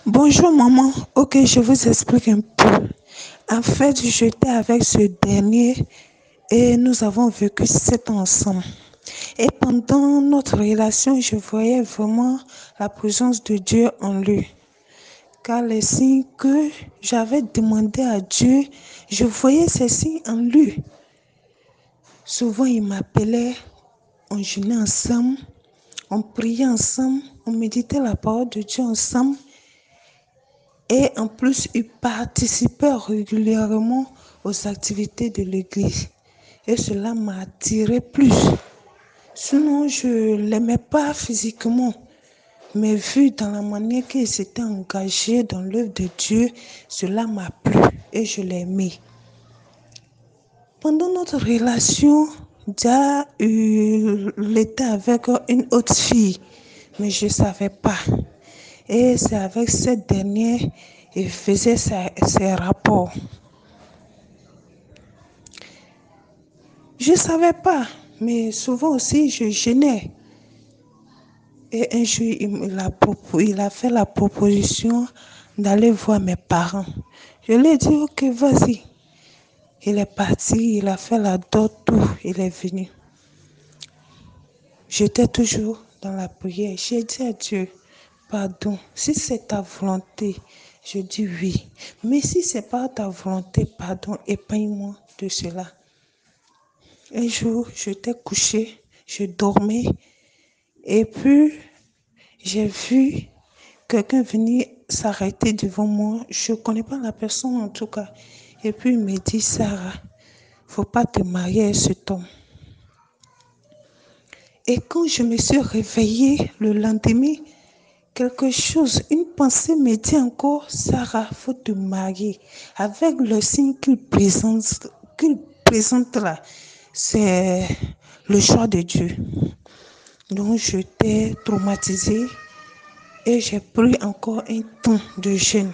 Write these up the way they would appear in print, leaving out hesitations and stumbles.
Bonjour maman, ok, je vous explique un peu. En fait, j'étais avec ce dernier et nous avons vécu 7 ans ensemble. Et pendant notre relation, je voyais vraiment la présence de Dieu en lui. Car les signes que j'avais demandé à Dieu, je voyais ces signes en lui. Souvent, il m'appelait, on jeûnait ensemble, on priait ensemble, on méditait la parole de Dieu ensemble. Et en plus, il participait régulièrement aux activités de l'église. Et cela m'a attiré plus. Sinon, je ne l'aimais pas physiquement. Mais vu dans la manière qu'il s'était engagé dans l'œuvre de Dieu, cela m'a plu et je l'ai aimé. Pendant notre relation, Dia était avec une autre fille, mais je ne savais pas. Et c'est avec cette dernière qu'il faisait ses rapports. Je ne savais pas, mais souvent aussi je jeûnais. Et un jour, il a fait la proposition d'aller voir mes parents. Je lui ai dit, ok, vas-y. Il est parti, il a fait la dot, tout, il est venu. J'étais toujours dans la prière. J'ai dit à Dieu, pardon, si c'est ta volonté, je dis oui. Mais si ce n'est pas ta volonté, pardon, épargne-moi de cela. Un jour, j'étais couchée, je dormais. Et puis, j'ai vu quelqu'un venir s'arrêter devant moi. Je ne connais pas la personne en tout cas. Et puis, il me dit, Sarah, il ne faut pas te marier à cet homme. Et quand je me suis réveillée le lendemain, quelque chose, une pensée me dit encore, Sarah, il faut te marier. Avec le signe qu'il présente là, c'est le choix de Dieu. Donc, j'étais traumatisée et j'ai pris encore un temps de jeûne.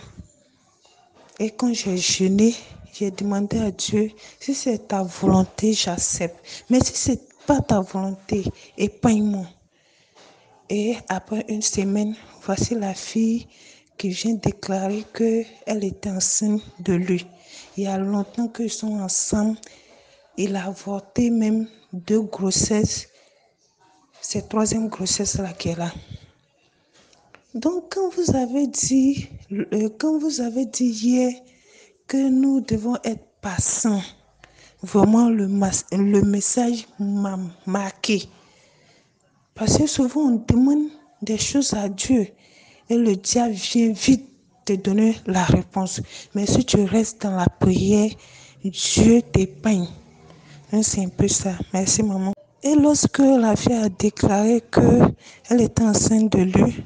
Et quand j'ai jeûné, j'ai demandé à Dieu, si c'est ta volonté, j'accepte. Mais si ce n'est pas ta volonté, épargne-moi. Et après une semaine, voici la fille qui vient déclarer qu'elle était enceinte de lui. Il y a longtemps qu'ils sont ensemble. Il a avorté même 2 grossesses. C'est la 3e grossesse-là qu'elle a. Donc, quand vous avez dit hier que nous devons être patients, vraiment le message m'a marqué. Parce que souvent on demande des choses à Dieu et le diable vient vite te donner la réponse. Mais si tu restes dans la prière, Dieu t'épargne. C'est un peu ça. Merci maman. Et lorsque la fille a déclaré qu'elle était enceinte de lui,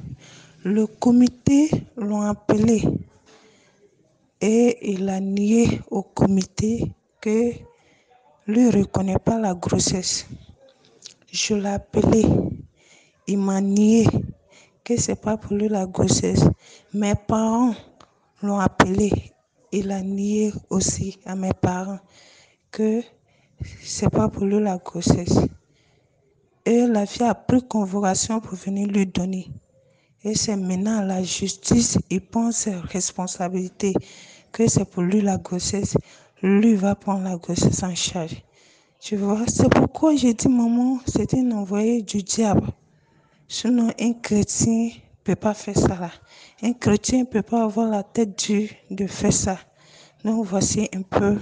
le comité l'ont appelé et il a nié au comité que lui ne reconnaît pas la grossesse. Je l'ai appelé, il m'a nié que ce n'est pas pour lui la grossesse. Mes parents l'ont appelé, il a nié aussi à mes parents que ce n'est pas pour lui la grossesse. Et la fille a pris convocation pour venir lui donner. Et c'est maintenant à la justice, il prend ses responsabilités, que c'est pour lui la grossesse. Lui va prendre la grossesse en charge. Tu vois, c'est pourquoi j'ai dit, maman, c'est un envoyé du diable. Sinon, un chrétien ne peut pas faire ça là. Un chrétien ne peut pas avoir la tête dure de faire ça. Donc, voici un peu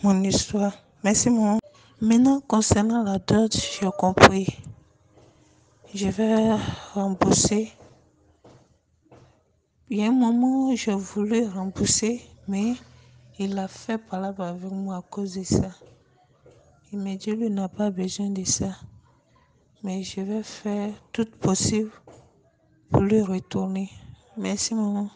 mon histoire. Merci, maman. Maintenant, concernant la dot, j'ai compris. Je vais rembourser. Il y a un moment où je voulais rembourser, mais il a fait palabre avec moi à cause de ça. Il m'a dit, lui n'a pas besoin de ça. Mais je vais faire tout possible pour lui retourner. Merci, maman.